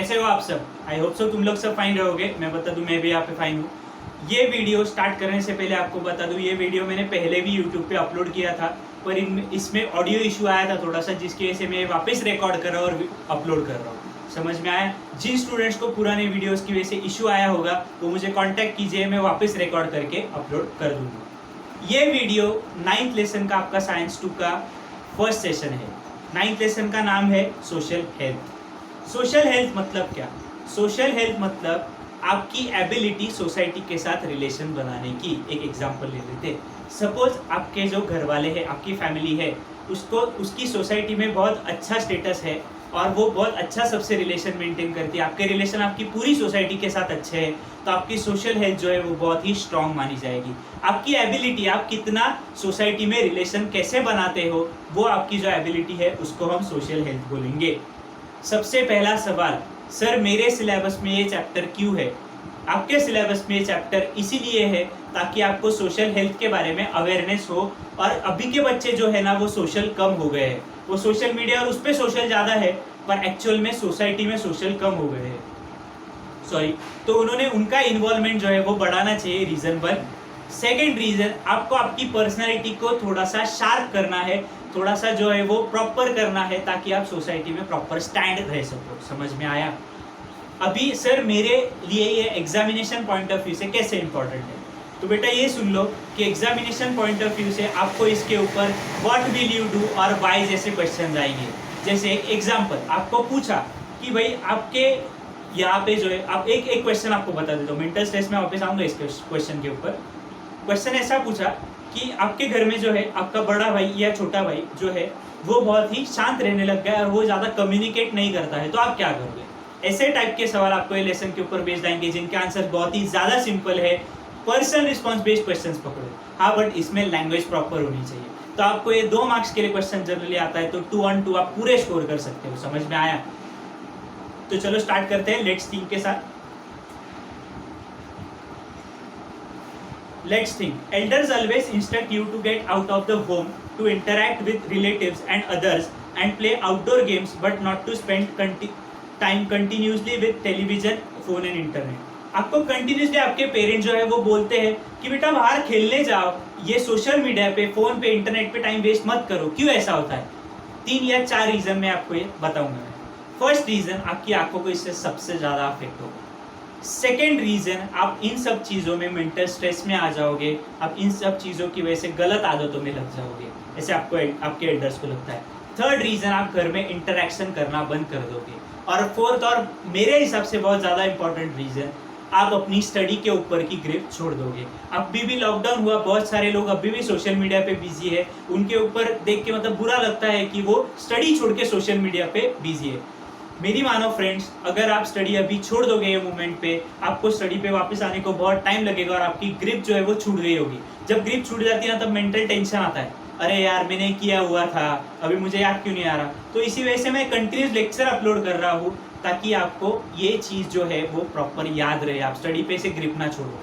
कैसे हो आप सब? आई होप सो तुम लोग सब फाइन रहोगे। मैं बता दूं, मैं भी यहाँ पे फाइन हूँ। ये वीडियो स्टार्ट करने से पहले आपको बता दूं, ये वीडियो मैंने पहले भी यूट्यूब पे अपलोड किया था, पर इसमें ऑडियो इशू आया था थोड़ा सा, जिसकी वजह से मैं वापस रिकॉर्ड कर रहा हूँ और अपलोड कर रहा हूँ। समझ में आया? जिन स्टूडेंट्स को पुराने वीडियोस की वजह से इशू आया होगा वो मुझे कांटेक्ट कीजिए, मैं वापस रिकॉर्ड करके अपलोड कर दूंगा। ये वीडियो 9th लेसन का आपका साइंस 2 का फर्स्ट सेशन है। 9th लेसन का नाम है सोशल हेल्थ। सोशल हेल्थ मतलब क्या? सोशल हेल्थ मतलब आपकी एबिलिटी सोसाइटी के साथ रिलेशन बनाने की। एक एग्जांपल ले लेते। सपोज आपके जो घर वाले हैं, आपकी फैमिली है, उसकी सोसाइटी में बहुत अच्छा स्टेटस है और वो बहुत अच्छा सबसे रिलेशन मेंटेन करती है, आपके रिलेशन आपकी पूरी सोसाइटी के साथ अच्छे हैं, तो आपकी सोशल हेल्थ जो है वो बहुत ही स्ट्रांग मानी जाएगी। आपकी एबिलिटी, आप कितना सोसाइटी में रिलेशन कैसे बनाते हो, वो आपकी जो एबिलिटी है उसको हम सोशल हेल्थ बोलेंगे। सबसे पहला सवाल, सर मेरे सिलेबस में ये चैप्टर क्यों है? आपके सिलेबस में ये चैप्टर इसीलिए है ताकि आपको सोशल हेल्थ के बारे में अवेयरनेस हो। और अभी के बच्चे जो है ना वो सोशल कम हो गए हैं, वो सोशल मीडिया और उस पर सोशल ज़्यादा है, पर एक्चुअल में सोसाइटी में सोशल कम हो गए हैं। सॉरी, तो उन्होंने उनका इन्वॉल्वमेंट जो है वो बढ़ाना चाहिए, रीज़न 1। सेकेंड रीज़न, आपको आपकी पर्सनैलिटी को थोड़ा सा शार्प करना है, थोड़ा सा जो है वो प्रॉपर करना है, ताकि आप सोसाइटी में प्रॉपर स्टैंड रह सको। समझ में आया? अभी सर मेरे लिए ये एग्जामिनेशन पॉइंट ऑफ व्यू से कैसे इंपॉर्टेंट है, तो बेटा ये सुन लो कि एग्जामिनेशन पॉइंट ऑफ व्यू से आपको इसके ऊपर व्हाट विल यू डू और व्हाई जैसे क्वेश्चन आएंगे। जैसे एक एग्जाम्पल आपको पूछा कि भाई आपके यहाँ पे जो है, आप एक क्वेश्चन आपको बता देता हूँ, मेंटल स्ट्रेस में वापस आऊँगा इस क्वेश्चन के ऊपर। क्वेश्चन ऐसा पूछा कि आपके घर में जो है आपका बड़ा भाई या छोटा भाई जो है वो बहुत ही शांत रहने लग गया और वो ज़्यादा कम्युनिकेट नहीं करता है, तो आप क्या करोगे? ऐसे टाइप के सवाल आपको ये लेसन के ऊपर बेस्ड आएंगे, जिनके आंसर बहुत ही ज़्यादा सिंपल है। पर्सनल रिस्पॉन्स बेस्ड क्वेश्चंस पकड़ो, हाँ, बट इसमें लैंग्वेज प्रॉपर होनी चाहिए। तो आपको ये 2 मार्क्स के लिए क्वेश्चन जनरली आता है, तो 2 on 2 आप पूरे स्कोर कर सकते हो। समझ में आया? तो चलो स्टार्ट करते हैं लेट्स थिंक के साथ। Let's think. Elders always instruct you to get out of the home, to interact with relatives and others, and play outdoor games, but not to spend time continuously with television, phone and internet. आपको continuously आपके parents जो है वो बोलते हैं कि बेटा बाहर खेलने जाओ, ये सोशल मीडिया पे, फोन पे, इंटरनेट पे टाइम वेस्ट मत करो। क्यों ऐसा होता है? 3 या 4 रीजन मैं आपको ये बताऊंगा। फर्स्ट रीजन, आपकी आंखों को इससे सबसे ज्यादा अफेक्ट होगा। सेकेंड रीजन, आप इन सब चीज़ों में मेंटल स्ट्रेस में आ जाओगे, आप इन सब चीज़ों की वजह से गलत आदतों में लग जाओगे, ऐसे आपको आपके एल्डर्स को लगता है। थर्ड रीजन, आप घर में इंटरेक्शन करना बंद कर दोगे। और फोर्थ और मेरे हिसाब से बहुत ज़्यादा इंपॉर्टेंट रीजन, आप अपनी स्टडी के ऊपर की ग्रिप छोड़ दोगे। अभी भी लॉकडाउन हुआ, बहुत सारे लोग अभी भी सोशल मीडिया पे बिजी है, उनके ऊपर देख के मतलब बुरा लगता है कि वो स्टडी छोड़ के सोशल मीडिया पे बिजी है। मेरी मानो फ्रेंड्स, अगर आप स्टडी अभी छोड़ दोगे ये मोमेंट पे, आपको स्टडी पे वापस आने को बहुत टाइम लगेगा और आपकी ग्रिप जो है वो छूट गई होगी। जब ग्रिप छूट जाती है ना, तब मेंटल टेंशन आता है, अरे यार मैंने किया हुआ था, अभी मुझे याद क्यों नहीं आ रहा। तो इसी वजह से मैं कंटिन्यूस लेक्चर अपलोड कर रहा हूँ, ताकि आपको ये चीज़ जो है वो प्रॉपर याद रहे, आप स्टडी पे से ग्रिप ना छोड़ो।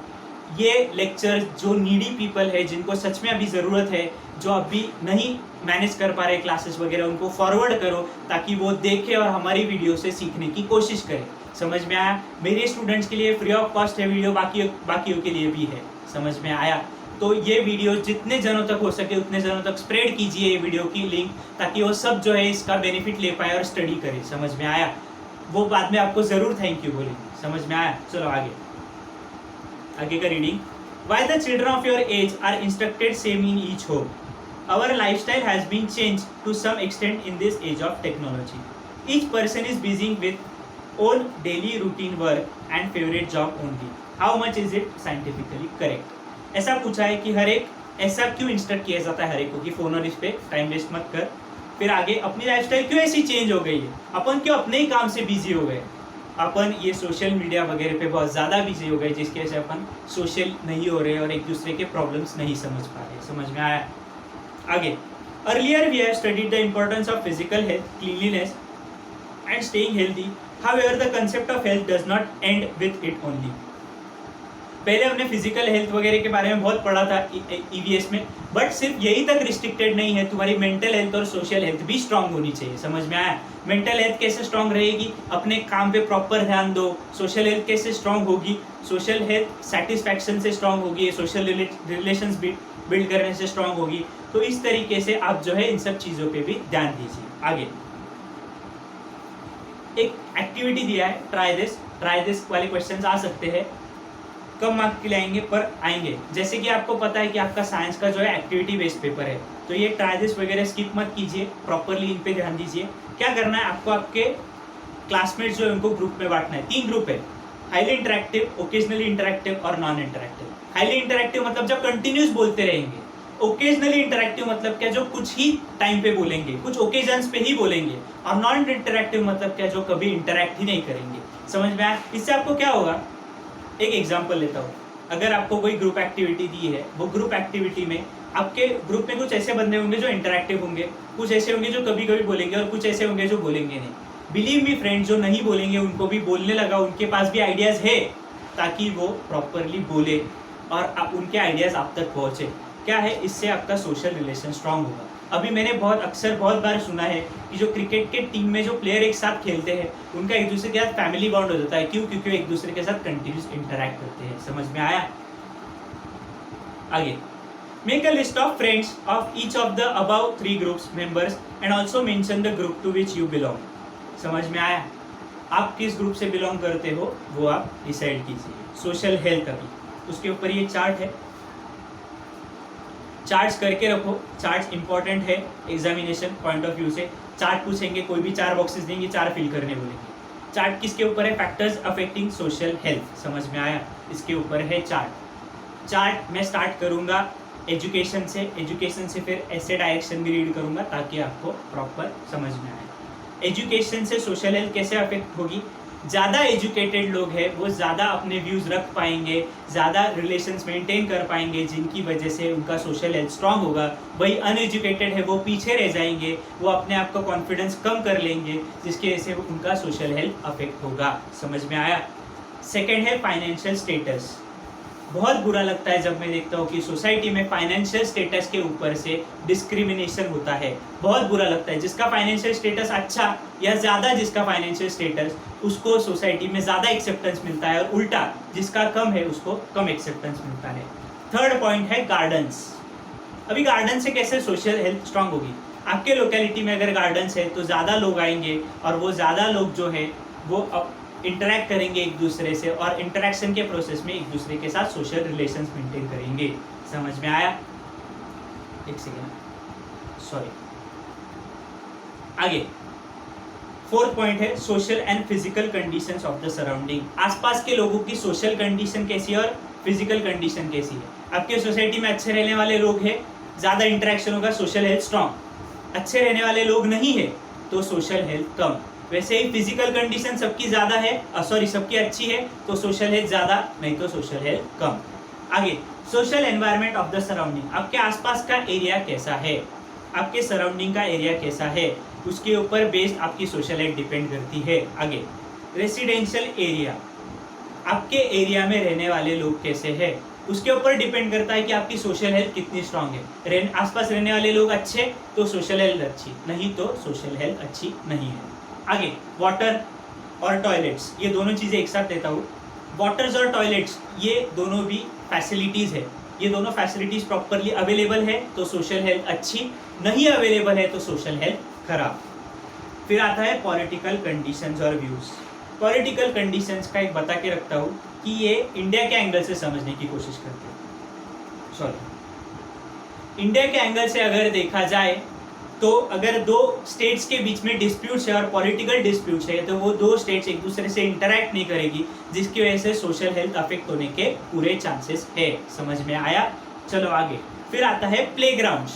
ये लेक्चर जो नीडी पीपल है, जिनको सच में अभी ज़रूरत है, जो अभी नहीं मैनेज कर पा रहे क्लासेस वगैरह, उनको फॉरवर्ड करो ताकि वो देखें और हमारी वीडियो से सीखने की कोशिश करें। समझ में आया? मेरे स्टूडेंट्स के लिए फ्री ऑफ कॉस्ट है वीडियो, बाकियों के लिए भी है। समझ में आया? तो ये वीडियो जितने जनों तक हो सके उतने जनों तक स्प्रेड कीजिए ये वीडियो की लिंक, ताकि वो सब जो है इसका बेनिफिट ले पाए और स्टडी करें। समझ में आया? वो बाद में आपको ज़रूर थैंक यू बोलेंगे। समझ में आया? चलो आगे का reading. Why the children of your age are instructed same in each home? Our lifestyle has been changed to some extent in this age of technology. Each person is busy with own daily routine work and favorite job only. How much is it scientifically correct? ऐसा पूछा है कि हर एक, ऐसा क्यों instruct किया जाता है हर एक को कि फोन और इस पे टाइम वेस्ट मत कर। फिर आगे, अपनी लाइफस्टाइल क्यों ऐसी चेंज हो गई है? अपन क्यों अपने ही काम से बिजी हो गए? अपन ये सोशल मीडिया वगैरह पे बहुत ज़्यादा बिजी हो गए, जिसकी वजह से अपन सोशल नहीं हो रहे और एक दूसरे के प्रॉब्लम्स नहीं समझ पा रहे। समझ में आया? आगे, earlier we have studied the importance of physical health, cleanliness and staying healthy. However the concept of health does not end with it only. पहले हमने फिजिकल हेल्थ वगैरह के बारे में बहुत पढ़ा था ईवीएस में, बट सिर्फ यही तक रिस्ट्रिक्टेड नहीं है, तुम्हारी मेंटल हेल्थ और सोशल हेल्थ भी स्ट्रांग होनी चाहिए। समझ में आया? मेंटल हेल्थ कैसे स्ट्रांग रहेगी? अपने काम पे प्रॉपर ध्यान दो। सोशल हेल्थ कैसे स्ट्रांग होगी? सोशल हेल्थ सेटिस्फैक्शन से स्ट्रांग होगी, सोशल रिलेशंस बिल्ड करने से स्ट्रांग होगी। तो इस तरीके से आप जो है इन सब चीज़ों पे भी ध्यान दीजिए। आगे एक एक्टिविटी दिया है, ट्राई दिस वाले क्वेश्चंस आ सकते हैं, कम मार्क के लिए आएंगे पर आएंगे। जैसे कि आपको पता है कि आपका साइंस का जो है एक्टिविटी बेस्ड पेपर है, तो ये ट्राई दिस वगैरह स्किप मत कीजिए, प्रॉपरली इन पे ध्यान दीजिए। क्या करना है आपको, आपके क्लासमेट्स जो है उनको ग्रुप में बांटना है। 3 ग्रुप है, हाईली इंटरेक्टिव, ओकेजनली इंटरेक्टिव और नॉन इंटरेक्टिव। हाईली इंटरेक्टिव मतलब जब कंटिन्यूस बोलते रहेंगे, ओकेजनली इंटरेक्टिव मतलब क्या, जो कुछ ही टाइम पे बोलेंगे, कुछ ओकेजन्स पे ही बोलेंगे। और नॉन इंटरेक्टिव मतलब क्या, जो कभी इंटरेक्ट ही नहीं करेंगे। समझ में आया? इससे आपको क्या होगा, एक एग्जांपल लेता हूँ। अगर आपको कोई ग्रुप एक्टिविटी दी है, वो ग्रुप एक्टिविटी में आपके ग्रुप में कुछ ऐसे बंदे होंगे जो इंटरेक्टिव होंगे, कुछ ऐसे होंगे जो कभी कभी बोलेंगे और कुछ ऐसे होंगे जो बोलेंगे नहीं। बिलीव मी फ्रेंड, जो नहीं बोलेंगे उनको भी बोलने लगा, उनके पास भी आइडियाज है, ताकि वो प्रॉपरली बोले और उनके आइडियाज आप तक पहुँचे। क्या है, इससे आपका सोशल रिलेशन स्ट्रांग होगा। अभी मैंने बहुत बार सुना है कि जो क्रिकेट के टीम में जो प्लेयर एक साथ खेलते हैं, उनका एक दूसरे के साथ फैमिली बॉन्ड हो जाता है। क्यों? क्योंकि वो एक दूसरे के साथ कंटिन्यूस इंटरैक्ट करते हैं। समझ में आया? आगे, make a list of friends of each of the above 3 groups members and also mention the group to which you belong. समझ में आया? आप किस ग्रुप से बिलोंग करते हो वो आप डिसाइड कीजिए। सोशल हेल्थ, अभी उसके ऊपर ये चार्ट है, चार्ट्स करके रखो। चार्ट्स इंपॉर्टेंट है एग्जामिनेशन पॉइंट ऑफ व्यू से। चार्ट पूछेंगे, कोई भी 4 बॉक्सेस देंगे, 4 फिल करने बोलेंगे। चार्ट किसके ऊपर है? Factors affecting social health. समझ में आया? इसके ऊपर है चार्ट मैं स्टार्ट करूंगा एजुकेशन से फिर ऐसे डायरेक्शन भी रीड करूंगा, ताकि आपको प्रॉपर समझ में आए। एजुकेशन से सोशल हेल्थ कैसे अफेक्ट होगी? ज़्यादा एजुकेटेड लोग हैं वो ज़्यादा अपने व्यूज़ रख पाएंगे, ज़्यादा रिलेशंस मेंटेन कर पाएंगे, जिनकी वजह से उनका सोशल हेल्थ स्ट्रांग होगा। वही अनएजुकेटेड है वो पीछे रह जाएंगे, वो अपने आप का कॉन्फिडेंस कम कर लेंगे, जिसकी वजह से उनका सोशल हेल्थ अफेक्ट होगा। समझ में आया? सेकेंड है फाइनेंशियल स्टेटस। बहुत बुरा लगता है जब मैं देखता हूँ कि सोसाइटी में फाइनेंशियल स्टेटस के ऊपर से डिस्क्रिमिनेशन होता है। बहुत बुरा लगता है। जिसका फाइनेंशियल स्टेटस अच्छा या ज़्यादा जिसका फाइनेंशियल स्टेटस, उसको सोसाइटी में ज़्यादा एक्सेप्टेंस मिलता है, और उल्टा जिसका कम है उसको कम एक्सेप्टेंस मिलता है। थर्ड पॉइंट है गार्डन्स। अभी गार्डन से कैसे सोशल हेल्थ स्ट्रांग होगी? आपके लोकेलिटी में अगर गार्डन्स है तो ज़्यादा लोग आएंगे, और वो ज़्यादा लोग जो है वो इंटरैक्ट करेंगे एक दूसरे से, और इंटरैक्शन के प्रोसेस में एक दूसरे के साथ सोशल रिलेशंस मेंटेन करेंगे। समझ में आया? एक सेकेंड, सॉरी। आगे फोर्थ पॉइंट है social and physical conditions of the surrounding. आसपास के लोगों की सोशल कंडीशन कैसी है और फिजिकल कंडीशन कैसी है। आपके सोसाइटी में अच्छे रहने वाले लोग हैं, ज़्यादा इंटरेक्शन होगा, सोशल हेल्थ स्ट्रांग। अच्छे रहने वाले लोग नहीं है तो सोशल हेल्थ कम। वैसे ही फिजिकल कंडीशन सबकी ज़्यादा है, सबकी अच्छी है तो सोशल हेल्थ ज़्यादा, नहीं तो सोशल हेल्थ कम। आगे social environment of the surrounding. आपके आसपास का एरिया कैसा है, आपके सराउंडिंग का एरिया कैसा है, उसके ऊपर बेस्ड आपकी सोशल हेल्थ डिपेंड करती है। आगे रेसिडेंशियल एरिया, आपके एरिया में रहने वाले लोग कैसे हैं, उसके ऊपर डिपेंड करता है कि आपकी सोशल हेल्थ कितनी स्ट्रांग है। आसपास रहने वाले लोग अच्छे तो सोशल हेल्थ अच्छी, नहीं तो सोशल हेल्थ अच्छी नहीं है। आगे वाटर और टॉयलेट्स, ये दोनों चीज़ें एक साथ लेता हूँ। वाटर्स और टॉयलेट्स ये दोनों भी फैसिलिटीज़ है, ये दोनों फैसिलिटीज़ प्रॉपरली अवेलेबल है तो सोशल हेल्थ अच्छी, नहीं अवेलेबल है तो सोशल हेल्थ खराब। फिर आता है पॉलिटिकल कंडीशंस और व्यूज़। पॉलिटिकल कंडीशंस का एक बता के रखता हूँ कि ये इंडिया के एंगल से समझने की कोशिश करते हैं। सॉरी, इंडिया के एंगल से अगर देखा जाए तो अगर 2 स्टेट्स के बीच में डिस्प्यूट्स है और पॉलिटिकल डिस्प्यूट्स है, तो वो 2 स्टेट्स एक दूसरे से इंटरैक्ट नहीं करेगी, जिसकी वजह से सोशल हेल्थ अफेक्ट होने के पूरे चांसेस है। समझ में आया? चलो आगे। फिर आता है प्लेग्राउंड्स।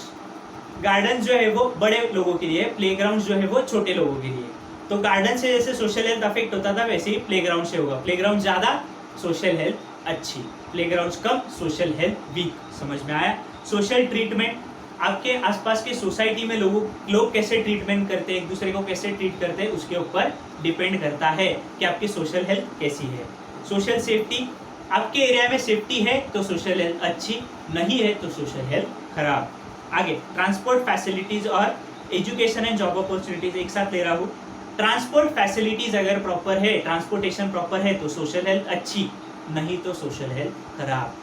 गार्डन जो है वो बड़े लोगों के लिए, प्लेग्राउंड जो है वो छोटे लोगों के लिए। तो गार्डन से जैसे सोशल हेल्थ अफेक्ट होता था, वैसे ही प्लेग्राउंड से होगा। प्लेग्राउंड ज़्यादा, सोशल हेल्थ अच्छी, प्लेग्राउंड कम, सोशल हेल्थ वीक। समझ में आया? सोशल ट्रीटमेंट, आपके आसपास के सोसाइटी में लोग कैसे ट्रीटमेंट करते हैं, एक दूसरे को कैसे ट्रीट करते हैं, उसके ऊपर डिपेंड करता है कि आपकी सोशल हेल्थ कैसी है। सोशल सेफ्टी, आपके एरिया में सेफ्टी है तो सोशल हेल्थ अच्छी, नहीं है तो सोशल हेल्थ खराब। आगे, ट्रांसपोर्ट फैसिलिटीज और एजुकेशन एंड जॉब अपॉर्चुनिटीज एक साथ ले रहा हूँ। ट्रांसपोर्ट फैसिलिटीज अगर प्रॉपर है, ट्रांसपोर्टेशन प्रॉपर है तो सोशल हेल्थ अच्छी, नहीं तो सोशल हेल्थ खराब।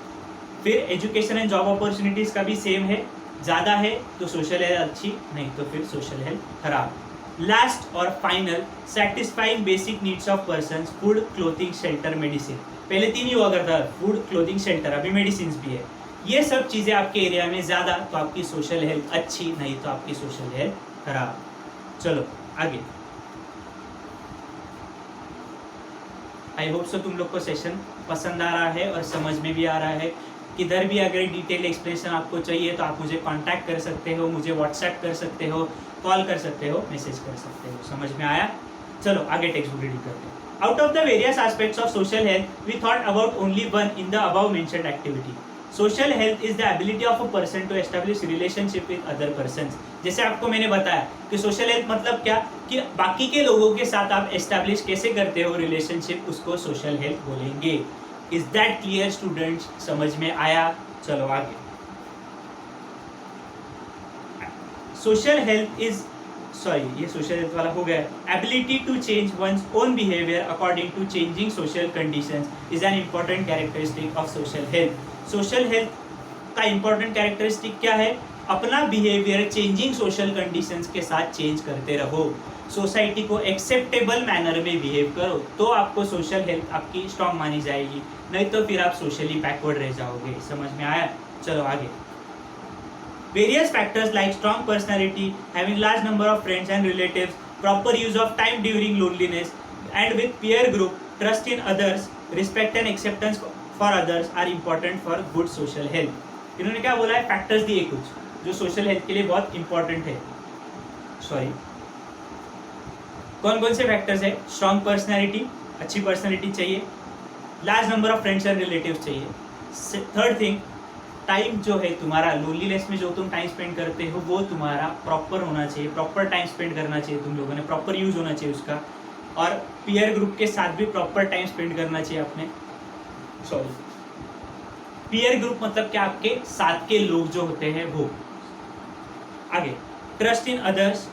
फिर एजुकेशन एंड जॉब अपॉर्चुनिटीज का भी सेम है, ज़्यादा है तो सोशल हेल्थ अच्छी, नहीं तो फिर सोशल हेल्थ खराब। लास्ट और final, satisfying basic needs of person, food, clothing, shelter, medicine. पहले 3 ही हुआ करता है, फूड, क्लोथिंग, शेल्टर, अभी मेडिसिन भी है। ये सब चीज़ें आपके एरिया में ज़्यादा तो आपकी सोशल हेल्थ अच्छी, नहीं तो आपकी सोशल हेल्थ खराब। चलो आगे। आई होप सो तुम लोग को सेशन पसंद आ रहा है और समझ में भी आ रहा है। किधर भी अगर डिटेल एक्सप्लेनेशन आपको चाहिए तो आप मुझे कांटेक्ट कर सकते हो, मुझे व्हाट्सएप कर सकते हो, कॉल कर सकते हो, मैसेज कर सकते हो। समझ में आया? चलो आगे टेक्स्ट बुक रीडिंग करते हैं। Out of the various aspects of social health, we thought about only one in the above mentioned activity. Social health is the ability of a person to establish relationship with other persons. जैसे आपको मैंने बताया कि social health मतलब क्या, कि बाकी के लोगों के साथ आप एस्टैब्लिश कैसे करते हो रिलेशनशिप, उसको सोशल हेल्थ बोलेंगे। Is that clear students? समझ में आया? चलो आगे। सोशल हेल्थ इज ये सोशल हेल्थ वाला हो गया। Ability to change one's own behaviour according to changing social conditions is an important characteristic of social health. Social health का इम्पॉर्टेंट कैरेक्टरिस्टिक क्या है? अपना बिहेवियर चेंजिंग सोशल कंडीशंस के साथ चेंज करते रहो, सोसाइटी को एक्सेप्टेबल मैनर में बिहेव करो, तो आपको सोशल हेल्थ आपकी स्ट्रांग मानी जाएगी, नहीं तो फिर आप सोशली बैकवर्ड रह जाओगे। समझ में आया? चलो आगे। Various factors like strong personality, having large number of friends and relatives, proper use of time during loneliness, and with peer group, trust in others, respect and acceptance for others are important for good social health. इन्होंने क्या बोला है? Factors दिए कुछ जो social health के लिए बहुत इंपॉर्टेंट है। कौन कौन से फैक्टर्स है? स्ट्रॉन्ग पर्सनैलिटी, अच्छी पर्सनैलिटी चाहिए, large number of friends and relatives चाहिए। थर्ड थिंग, टाइम जो है तुम्हारा लोनलीनेस में जो तुम टाइम स्पेंड करते हो वो तुम्हारा प्रॉपर होना चाहिए, प्रॉपर टाइम स्पेंड करना चाहिए, तुम लोगों ने प्रॉपर यूज होना चाहिए उसका, और पीयर ग्रुप के साथ भी प्रॉपर टाइम स्पेंड करना चाहिए आपने। पीयर ग्रुप मतलब क्या? आपके साथ के लोग जो होते हैं वो। आगे, ट्रस्ट इन अदर्स,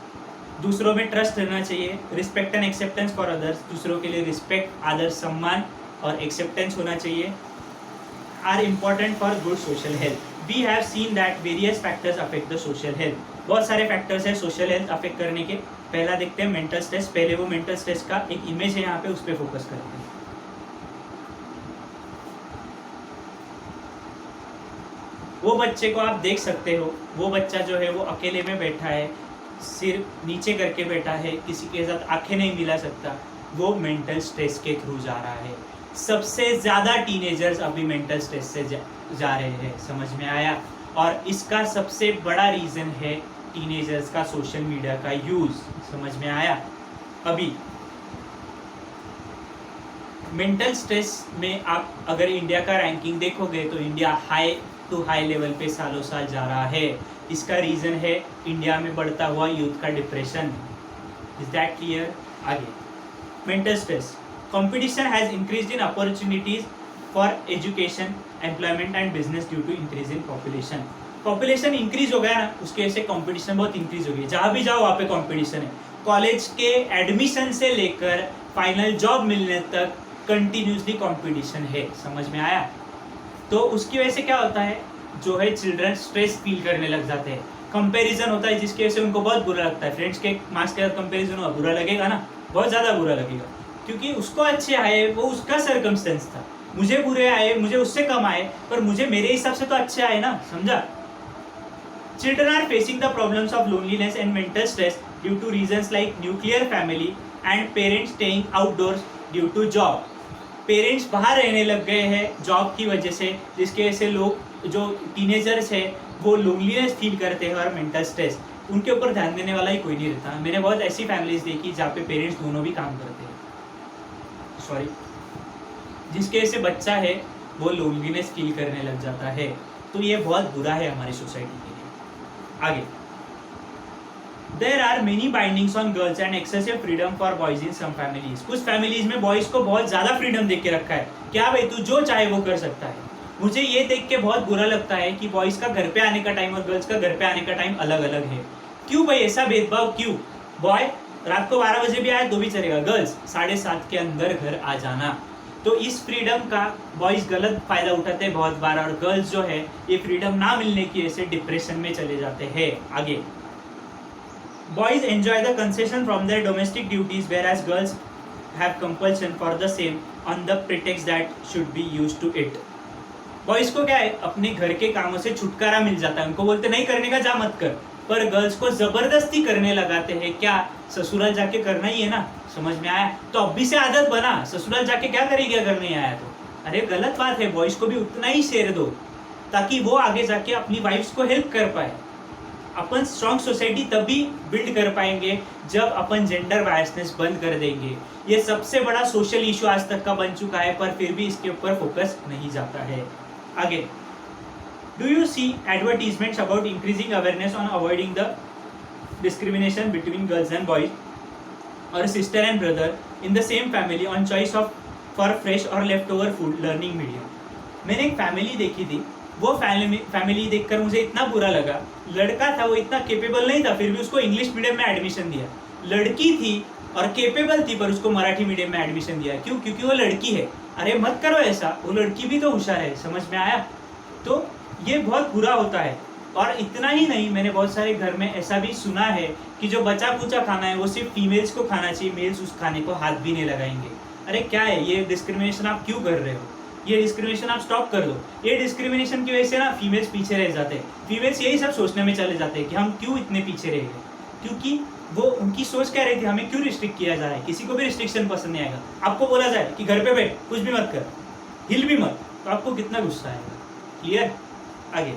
दूसरों में ट्रस्ट रहना चाहिए। Respect and acceptance for others, दूसरों के लिए रिस्पेक्ट, आदर, सम्मान और एक्सेप्टेंस होना चाहिए, are important for good social health. We have seen that various factors affect the social health. बहुत सारे फैक्टर्स हैं सोशल हेल्थ अफेक्ट करने के। पहला देखते हैं मेंटल स्ट्रेस। पहले वो मेंटल स्ट्रेस का एक इमेज है यहाँ पे, उस पर फोकस करते हैं। वो बच्चे को आप देख सकते हो, वो बच्चा जो है वो अकेले में बैठा है, सिर नीचे करके बैठा है, किसी के साथ आंखें नहीं मिला सकता, वो मेंटल स्ट्रेस के थ्रू जा रहा है। सबसे ज़्यादा टीनेजर्स अभी मेंटल स्ट्रेस से जा रहे हैं। समझ में आया? और इसका सबसे बड़ा रीज़न है टीनेजर्स का सोशल मीडिया का यूज़। समझ में आया? अभी मेंटल स्ट्रेस में आप अगर इंडिया का रैंकिंग देखोगे तो India high to high level पे सालों साल जा रहा है। इसका रीज़न है इंडिया में बढ़ता हुआ यूथ का डिप्रेशन। Is that clear? आगे, mental stress. Competition has increased in opportunities for education, employment and business due to increase in population. Population increase हो गया ना, उसके वजह से competition बहुत increase हो गई। जहाँ भी जाओ वहाँ पे competition है। कॉलेज के एडमिशन से लेकर फाइनल जॉब मिलने तक कंटिन्यूसली कंपटीशन है। समझ में आया? तो उसकी वजह से क्या होता है, जो है चिल्ड्रन स्ट्रेस फील करने लग जाते हैं। कंपैरिजन होता है जिसकी वजह से उनको बहुत बुरा लगता है। फ्रेंड्स के मार्क्स के साथ कंपैरिजन हुआ, बुरा लगेगा ना, बहुत ज़्यादा बुरा लगेगा, क्योंकि उसको अच्छे आए, वो उसका सर्कमस्टेंस था। मुझे बुरे आए, मुझे उससे कम आए, पर मुझे मेरे हिसाब से तो अच्छे आए ना। समझा? Children are facing the problems of loneliness and mental stress due to reasons like nuclear family and parents staying outdoors due to job. Parents बाहर रहने लग गए हैं जॉब की वजह से, जिसकी वजह से लोग जो टीनेजर्स है वो लोनलीनेस फील करते हैं और मेंटल स्ट्रेस, उनके ऊपर ध्यान देने वाला ही कोई नहीं रहता। मैंने बहुत ऐसी फैमिलीज देखी जहाँ पे पेरेंट्स दोनों भी काम करते हैं, जिसके वजह से बच्चा है वो लोनलीनेस फील करने लग जाता है। तो ये बहुत बुरा है हमारी सोसाइटी के लिए। आगे, there are many bindings on girls and excessive freedom for boys in some families. कुछ फैमिलीज में बॉयज को बहुत ज्यादा फ्रीडम दे के रखा है, क्या भाई तू जो चाहे वो कर सकता है। मुझे ये देख के बहुत बुरा लगता है कि बॉयज का घर पे आने का टाइम और गर्ल्स का घर पे आने का टाइम अलग अलग है। क्यों भाई ऐसा भेदभाव क्यों? बॉय रात को 12 बजे भी आए तो भी चलेगा, गर्ल्स 7:30 के अंदर घर आ जाना। तो इस फ्रीडम का बॉयज गलत फायदा उठाते हैं बहुत बार, और गर्ल्स जो है ये फ्रीडम ना मिलने की वजह से डिप्रेशन में चले जाते हैं। आगे, boys enjoy the concession from their domestic duties whereas girls have compulsion for the same on the pretext that should be used to it. Boys को क्या है, अपने घर के कामों से छुटकारा मिल जाता है, उनको बोलते नहीं करने का जा मत कर, पर गर्ल्स को जबरदस्ती करने लगाते हैं। क्या ससुराल जाके करना ही है ना, समझ में आया? तो अभी से आदत बना, ससुराल जाके क्या करेगी अगर नहीं आया तो। अरे गलत बात है, बॉयज को भी उतना ही शेयर दो ताकि वो आगे जाके अपनी वाइफ्स को हेल्प कर पाए। अपन स्ट्रॉन्ग सोसाइटी तभी बिल्ड कर पाएंगे जब अपन जेंडर बायसनेस बंद कर देंगे। ये सबसे बड़ा सोशल इशू आज तक का बन चुका है, पर फिर भी इसके ऊपर फोकस नहीं जाता है। आगे, do you see advertisements about increasing awareness on avoiding the discrimination between girls and boys और sister and brother in the same family on choice of for fresh और left over food learning medium? मैंने एक family देखी थी, वो family देखकर मुझे इतना बुरा लगा। लड़का था, वो इतना केपेबल नहीं था, फिर भी उसको इंग्लिश मीडियम में एडमिशन दिया। लड़की थी और केपेबल थी, पर उसको मराठी मीडियम में एडमिशन दिया। क्यों? क्योंकि वो लड़की है। अरे मत करो ऐसा, वो लड़की भी तो होशियार है, समझ में आया? तो ये बहुत बुरा होता है। और इतना ही नहीं, मैंने बहुत सारे घर में ऐसा भी सुना है कि जो बचा कुचा खाना है वो सिर्फ फीमेल्स को खाना चाहिए, मेल्स उस खाने को हाथ भी नहीं लगाएंगे। अरे क्या है ये डिस्क्रिमिनेशन, आप क्यों कर रहे हो? ये डिस्क्रिमिनेशन आप स्टॉप कर दो। ये डिस्क्रिमिनेशन की वजह से ना फीमेल्स पीछे रह जाते हैं। फीमेल्स यही सब सोचने में चले जाते हैं कि हम क्यों इतने पीछे रह गए, क्योंकि वो उनकी सोच क्या रहती है, हमें क्यों रिस्ट्रिक्ट किया जा रहा है। किसी को भी रिस्ट्रिक्शन पसंद नहीं आएगा। आपको बोला जाए कि घर पे बैठ, कुछ भी मत कर, हिल भी मत, तो आपको कितना गुस्सा आएगा। क्लियर? आगे,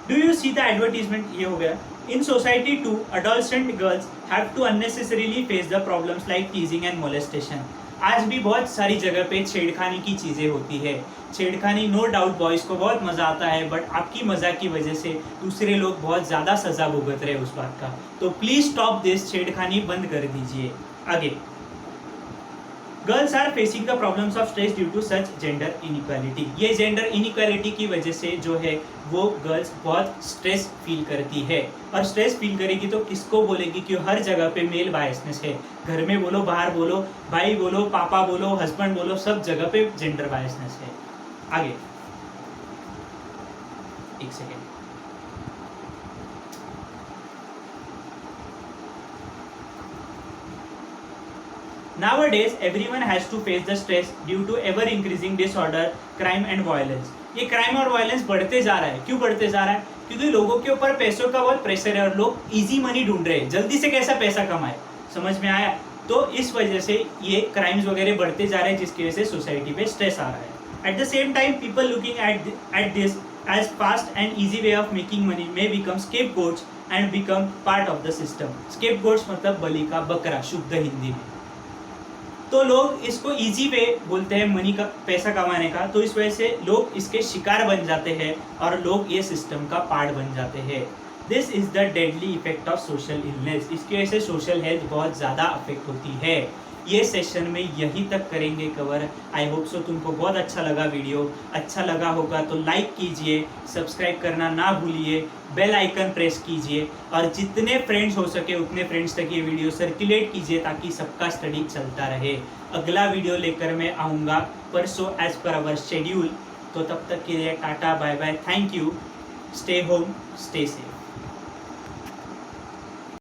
do you see the advertisement, ये हो गया। In society to adolescent girls have to unnecessarily face the problems like teasing and molestation. आज भी बहुत सारी जगह पे छेड़खानी की चीज़ें होती है। छेड़खानी नो डाउट बॉयज़ को बहुत मज़ा आता है, बट आपकी मज़ा की वजह से दूसरे लोग बहुत ज़्यादा सज़ा भुगत रहे हैं उस बात का। तो प्लीज़ स्टॉप दिस, छेड़खानी बंद कर दीजिए। आगे, girls are facing the problems of stress due to such gender inequality. ये जेंडर इनइक्वालिटी की वजह से जो है वो गर्ल्स बहुत स्ट्रेस फील करती है, और स्ट्रेस फील करेगी तो किसको बोलेगी कि हर जगह पे मेल बायसनेस है। घर में बोलो, बाहर बोलो, भाई बोलो, पापा बोलो, हस्बैंड बोलो, सब जगह पे जेंडर बायसनेस है। आगे, एक second, Nowadays, everyone has to face the stress due to ever increasing disorder, crime and violence. ये क्राइम और वायलेंस बढ़ते जा रहा है। क्यों बढ़ते जा रहा है? क्योंकि लोगों के ऊपर पैसों का बहुत प्रेशर है और लोग इजी मनी ढूंढ रहे हैं, जल्दी से कैसा पैसा कमाए। समझ में आया? तो इस वजह से ये क्राइम्स वगैरह बढ़ते जा रहे हैं, जिसकी वजह से सोसाइटी पे स्ट्रेस आ रहा है। At the same time, people looking at this as fast and easy way of making money may become scapegoats and become part of the system. Scapegoats मतलब बलि का बकरा, शुद्ध हिंदी में। तो लोग इसको इजी वे बोलते हैं मनी का, पैसा कमाने का, तो इस वजह से लोग इसके शिकार बन जाते हैं और लोग ये सिस्टम का पार्ट बन जाते हैं। This is the deadly effect of social illness. इसकी वजह से सोशल हेल्थ बहुत ज़्यादा अफेक्ट होती है। ये सेशन में यहीं तक करेंगे कवर। आई होप सो तुमको बहुत अच्छा लगा वीडियो। अच्छा लगा होगा तो लाइक कीजिए, सब्सक्राइब करना ना भूलिए, बेल आइकन प्रेस कीजिए, और जितने फ्रेंड्स हो सके उतने फ्रेंड्स तक ये वीडियो सर्कुलेट कीजिए ताकि सबका स्टडी चलता रहे। अगला वीडियो लेकर मैं आऊँगा परसों एज पर आवर शेड्यूल। तो तब तक के लिए tata, bye bye, thank you, stay home, stay safe.